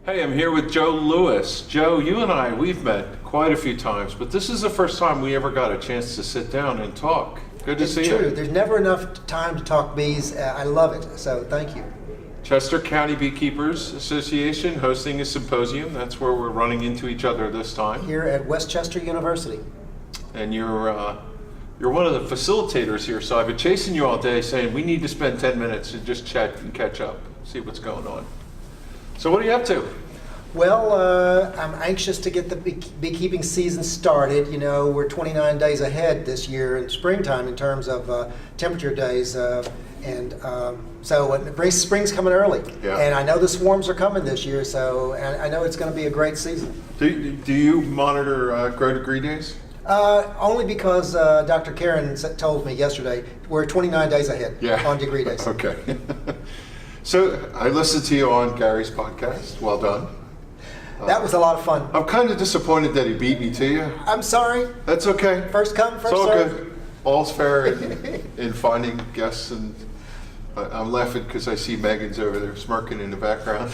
Hey, I'm here with Joe Lewis. Joe, you and I, we've met quite a few times, but this is the first time we ever got a chance to sit down and talk. Good to see you. It's true. There's never enough time to talk bees. I love it, so thank you. Chester County Beekeepers Association hosting a symposium. That's where we're running into each other this time. Here at Westchester University. And you're one of the facilitators here, so I've been chasing you all day saying we need to spend 10 minutes and just chat and catch up, see what's going on. So what are you up to? Well, I'm anxious to get the beekeeping season started. You know, we're 29 days ahead this year in springtime in terms of temperature days. So spring's coming early. Yeah. And I know the swarms are coming this year, so I know it's going to be a great season. Do you monitor grow degree days? Only because Dr. Karen told me yesterday we're 29 days ahead on degree days. Okay. So I listened to you on Gary's podcast. Well done. That was a lot of fun. I'm kind of disappointed that he beat me to you. I'm sorry. That's okay. First come, first it's all serve. Good. All's fair in finding guests, and I'm laughing because I see Megan's over there smirking in the background.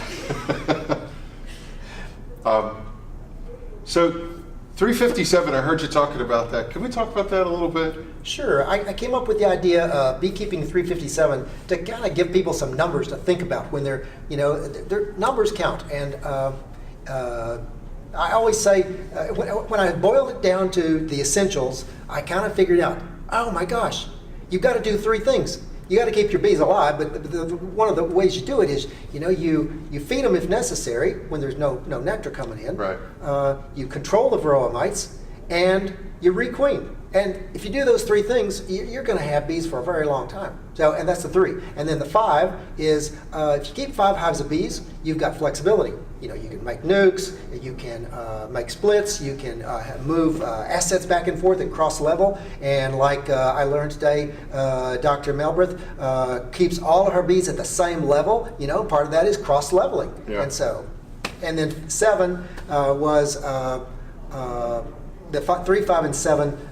So 357, I heard you talking about that. Can we talk about that a little bit? Sure. I came up with the idea of Beekeeping 357 to kind of give people some numbers to think about when they're, their numbers count. And I always say, when I boiled it down to the essentials, I kind of figured out, oh my gosh, you've got to do three things. You got to keep your bees alive, but one of the ways you do it is, you feed them if necessary when there's no nectar coming in. Right. You control the varroa mites, and you requeen. And if you do those three things, you're going to have bees for a very long time. So, and that's the three. And then the five is, if you keep 5 hives of bees, you've got flexibility. You can make nukes, you can make splits, you can move assets back and forth and cross level. And like I learned today, Dr. Melbreth keeps all of her bees at the same level. Part of that is cross leveling. Yeah. And then 7 was the 3, 5, and 7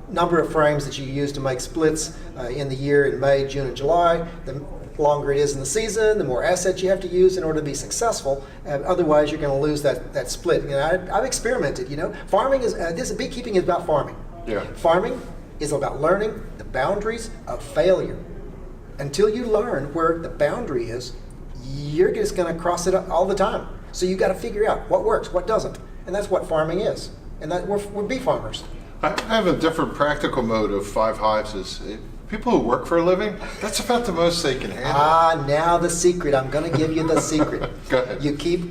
number of frames that you use to make splits in the year in May, June, and July. The longer it is in the season, the more assets you have to use in order to be successful. Otherwise, you're going to lose that split. I've experimented. Farming is beekeeping is about farming. Yeah. Farming is about learning the boundaries of failure. Until you learn where the boundary is, you're just going to cross it up all the time. So you got to figure out what works, what doesn't, and that's what farming is. And that we're bee farmers. I have a different practical mode of 5 hives. Is people who work for a living, that's about the most they can handle. Now the secret. I'm going to give you the secret. Go ahead. You keep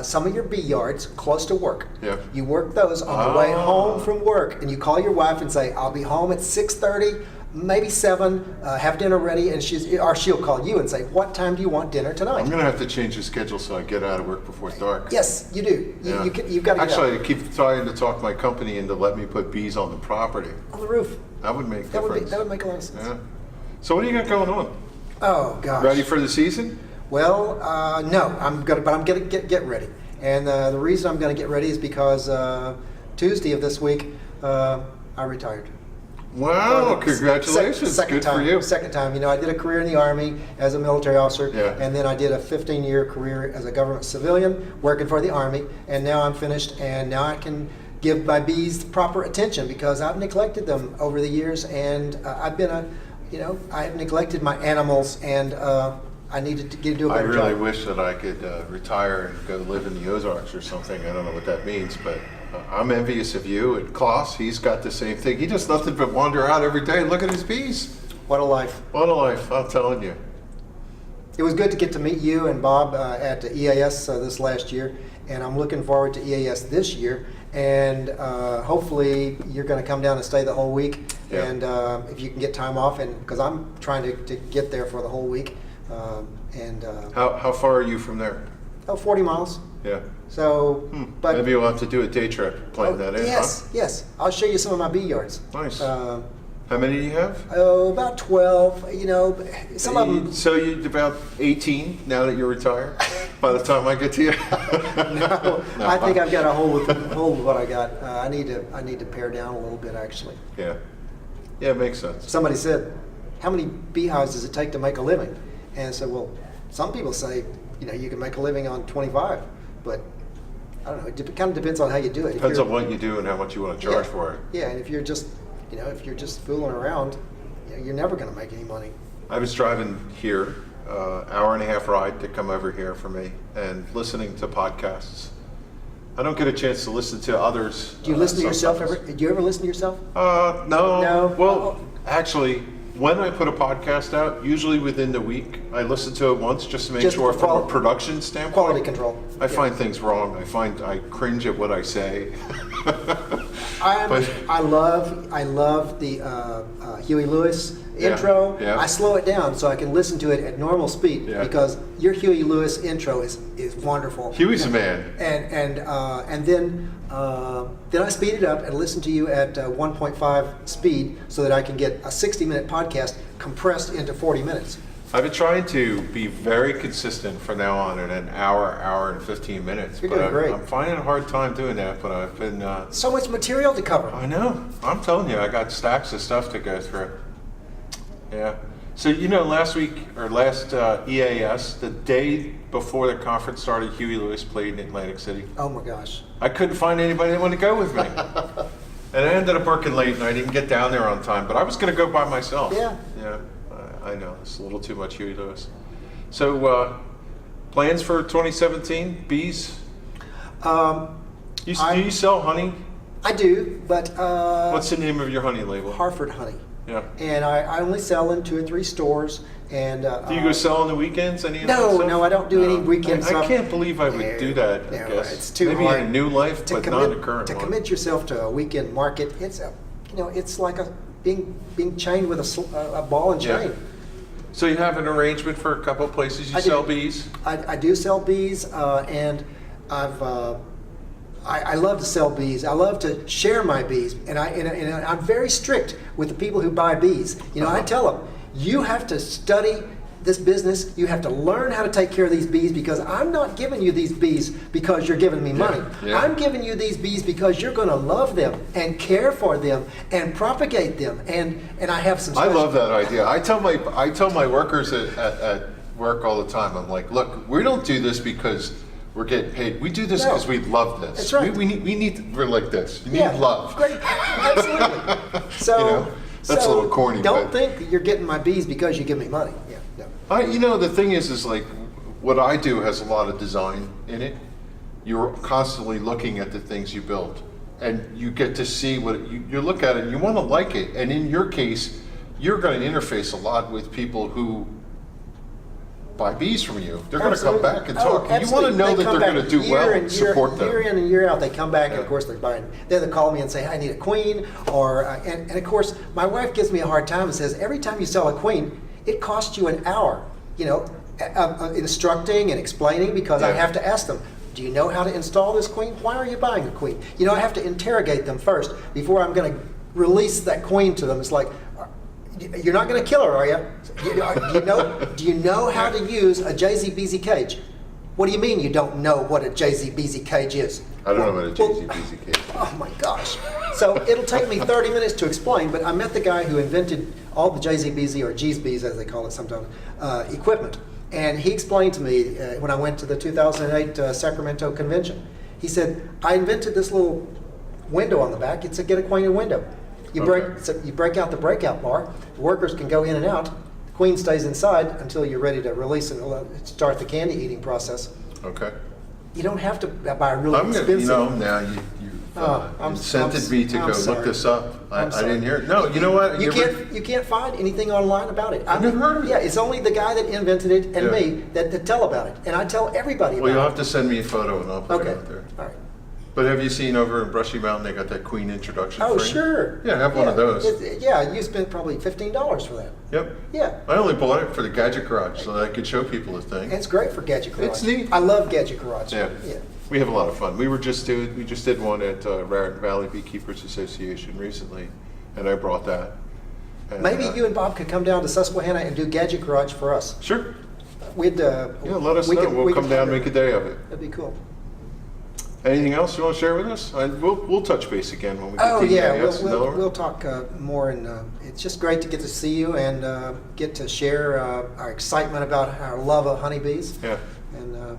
some of your bee yards close to work. Yep. You work those on the way home from work, and you call your wife and say, I'll be home at 6:30, maybe 7, have dinner ready, and she'll call you and say, what time do you want dinner tonight? I'm going to have to change the schedule so I get out of work before dark. Yes, you do. Yeah. You've got to get Actually, out. I keep trying to talk my company into let me put bees on the property. On the roof. That would make a difference. That would make a lot of sense. Yeah. So what do you got going on? Oh, gosh. Ready for the season? Well, no, I'm going to get ready. And the reason I'm going to get ready is because Tuesday of this week, I retired. Wow, congratulations. Second Good time, for you. Second time. I did a career in the Army as a military officer, Yeah. and then I did a 15-year career as a government civilian working for the Army, and now I'm finished, and now I can give my bees proper attention because I've neglected them over the years, and I have neglected my animals, and I needed to do a better job. I really wish that I could retire and go live in the Ozarks or something. I don't know what that means, but I'm envious of you. And Klaus, he's got the same thing. He does nothing but wander out every day and look at his bees. What a life. What a life, I'm telling you. It was good to get to meet you and Bob at the EAS this last year, and I'm looking forward to EAS this year. And hopefully you're going to come down and stay the whole week. Yeah. And if you can get time off, and because I'm trying to get there for the whole week. How far are you from there? 40 miles. Yeah. So, but maybe we'll have to do a day trip, plan that in. Yes, yes. I'll show you some of my bee yards. Nice. How many do you have? About 12. Some of them. So you're about 18 now that you're retired. By the time I get to you. No, I think I've got a hold with what I got. I need to pare down a little bit actually. Yeah. Yeah, it makes sense. Somebody said, "How many beehives does it take to make a living?" And I said, "Well, some people say, you can make a living on 25." but I don't know. It kind of depends on how you do it. Depends on what you do and how much you want to charge for it. Yeah, and if you're just fooling around, you're never going to make any money. I was driving here, hour and a half ride to come over here for me, and listening to podcasts. I don't get a chance to listen to others. Do you listen to yourself sometimes. ever? Do you ever listen to yourself? No. No? Well, actually, when I put a podcast out, usually within the week, I listen to it once just to make Just sure for from a production standpoint. Quality control. I find things wrong. I cringe at what I say. I love the Huey Lewis intro. Yeah. I slow it down so I can listen to it at normal speed because your Huey Lewis intro is wonderful. Huey's a man. And then I speed it up and listen to you at 1.5 speed so that I can get a 60-minute podcast compressed into 40 minutes. I've been trying to be very consistent from now on in an hour and 15 minutes. You're doing great. I'm finding a hard time doing that, but I've been... So much material to cover. I know. I'm telling you, I got stacks of stuff to go through. Yeah. So, last EAS, the day before the conference started, Huey Lewis played in Atlantic City. Oh my gosh. I couldn't find anybody that wanted to go with me. And I ended up working late and I didn't get down there on time, but I was going to go by myself. Yeah. Yeah. I know, it's a little too much Huey Lewis. So, plans for 2017? Bees? Do you sell honey? I do, but... What's the name of your honey label? Hartford Honey. Yeah. And I only sell in 2 or 3 stores. And do you go sell on the weekends? Any of that No, stuff? I don't do any weekend stuff. I can't believe I would do that. No, I guess it's too maybe hard in a new life, but not in the current to one. commit yourself to a weekend market. It's like being chained with a ball and chain. Yeah. So you have an arrangement for a couple of places you sell bees? I do sell bees, and I love to sell bees. I love to share my bees, and I'm very strict with the people who buy bees. I tell them, you have to study this business. You have to learn how to take care of these bees because I'm not giving you these bees because you're giving me money. Yeah. I'm giving you these bees because you're going to love them and care for them and propagate them. And I have some. I love that idea. I tell my workers at work all the time. I'm like, look, we don't do this because we're getting paid. We do this because we love this. That's right. We're like this. You need love. Great. Absolutely. So. That's a little corny. Don't think that you're getting my bees because you give me money. Yeah. No. The thing is like what I do has a lot of design in it. You're constantly looking at the things you build, and you get to see what you look at it. And you want to like it, and in your case, you're going to interface a lot with people who buy bees from you. They're going to come back and talk. And you want to know that they're going to do well and support them. Year in and year out, they come back, and of course they're buying. Then they call me and say, "I need a queen," or and of course my wife gives me a hard time and says, "Every time you sell a queen, it costs you an hour, instructing and explaining because I have to ask them, do you know how to install this queen? Why are you buying a queen? I have to interrogate them first before I'm going to release that queen to them. It's like, you're not going to kill her, are you? Do you know how to use a JZBZ cage? What do you mean you don't know what a JZBZ cage is? I don't know what a JZBZ cage is. Oh my gosh. So it'll take me 30 minutes to explain, but I met the guy who invented all the JZBZ, or GZBs as they call it sometimes, equipment. And he explained to me when I went to the 2008 Sacramento convention. He said, I invented this little window on the back. It's a get acquainted window. You break out the breakout bar. The workers can go in and out. The queen stays inside until you're ready to release and start the candy eating process. Okay. You don't have to buy a really expensive. Now you incented me to go look this up. I didn't hear it. No, you know what? You can't find anything online about it. I've never heard of it. Yeah, it's only the guy that invented it and me that tell about it, and I tell everybody about it. Well, you'll have to send me a photo and I'll put it out there. All right. But have you seen over in Brushy Mountain, they got that Queen introduction frame? Sure. Yeah, I have one of those. You spent probably $15 for that. Yep. Yeah. I only bought it for the Gadget Garage so that I could show people the thing. It's great for Gadget Garage. It's neat. I love Gadget Garage. Yeah. We have a lot of fun. We just did one at Raritan Valley Beekeepers Association recently, and I brought that. And, maybe you and Bob could come down to Susquehanna and do Gadget Garage for us. Sure. Let us know. We'll come down and make a day of it. That'd be cool. Anything else you want to share with us? We'll touch base again when we get to EAS. We'll talk more, and it's just great to get to see you and get to share our excitement about our love of honeybees. Yeah. And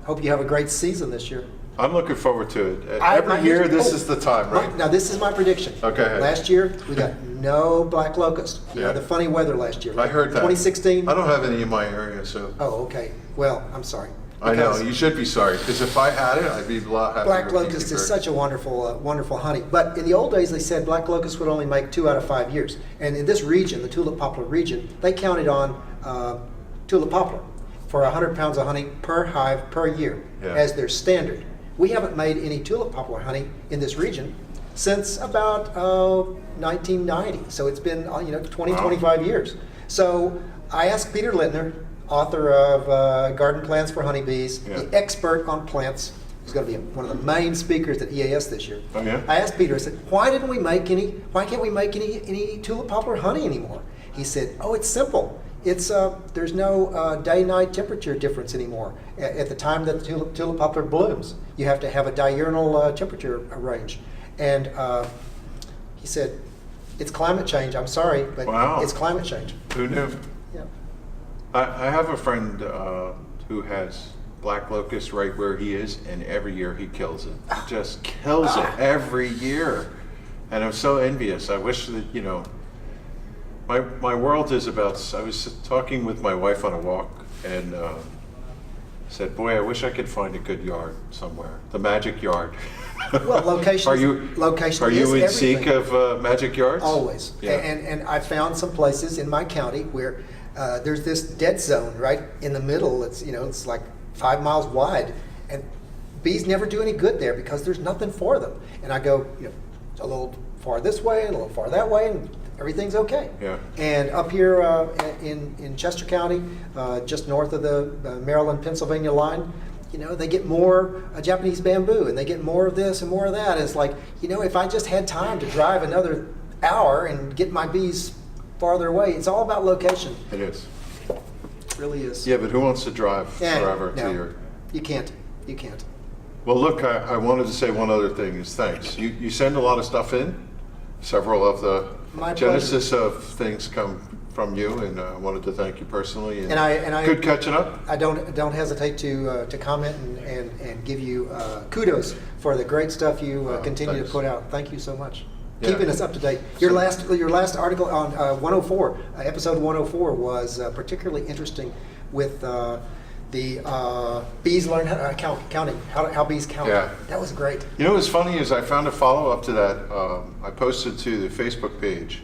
hope you have a great season this year. I'm looking forward to it. My Every year, prediction- this is the time, right? Now, this is my prediction. Okay. Last year, we got no black locust. You Yeah. know, the funny weather last year. I heard that. 2016. I don't have any in my area, so. Oh, okay. Well, I'm sorry. I know, Because you should be sorry, because if I had it, I'd be a lot happier. black with locust Beekeeper. is such a wonderful, wonderful honey. But in the old days, they said black locust would only make 2 out of 5 years. And in this region, the tulip poplar region, they counted on tulip poplar for 100 pounds of honey per hive per year Yeah. as their standard. We haven't made any tulip poplar honey in this region since about 1990. So it's been 20, Wow. 25 years. So I asked Peter Lintner, author of Garden Plants for Honeybees, Yeah. the expert on plants, who's going to be one of the main speakers at EAS this year. Oh, yeah? I asked Peter, I said, why can't we make any tulip poplar honey anymore? He said, oh, it's simple. It's there's no day-night temperature difference anymore. At the time that the tulip poplar blooms, you have to have a diurnal temperature range. And he said, it's climate change. I'm sorry, but Wow. it's climate change. Who knew? Yeah. I have a friend who has black locust right where he is, and every year he kills it. He just kills it every year. And I'm so envious. I wish that, my world is about, I was talking with my wife on a walk, and said, boy, I wish I could find a good yard somewhere. The magic yard. Well, location Are is you in everything. seek of magic yards? Always. Yeah. And I found some places in my county where there's this dead zone right in the middle. It's like 5 miles wide, and bees never do any good there because there's nothing for them. And I go, a little far this way and a little far that way, and everything's okay. Yeah. And up here in Chester County, just north of the Maryland-Pennsylvania line, they get more Japanese bamboo, and they get more of this and more of that. It's like, if I just had time to drive another hour and get my bees farther away, it's all about location. It is. It really is. Yeah, but who wants to drive forever no, to your... You can't. You can't. Well, look, I wanted to say one other thing is thanks. You send a lot of stuff in. Several of the My genesis of things come from you, and I wanted to thank you personally. And I good catching up. I don't hesitate to comment and give you kudos for the great stuff you continue thanks. to put out. Thank you so much. Yeah. Keeping us up to date. Your last article on 104, episode 104 was particularly interesting with the bees learn counting, how bees count. Yeah. That was great. What's funny is I found a follow-up to that. I posted to the Facebook page.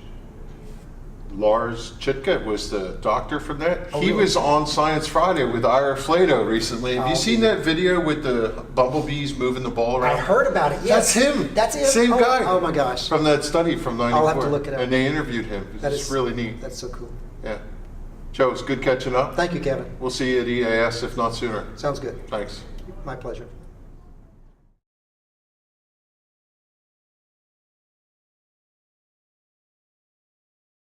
Lars Chitka was the doctor from that. Oh, He really? was on Science Friday with Ira Flato recently. Have you Oh, seen that video with the bumblebees moving the ball around? I heard about it. Yes. That's him. That's him. Same Oh, guy. Oh my gosh. From that study from '94. I'll have to look it up. And they interviewed him. That It's is really neat. That's so cool. Yeah. Joe, it's good catching up. Thank you, Kevin. We'll see you at EAS, if not sooner. Sounds good. Thanks. My pleasure.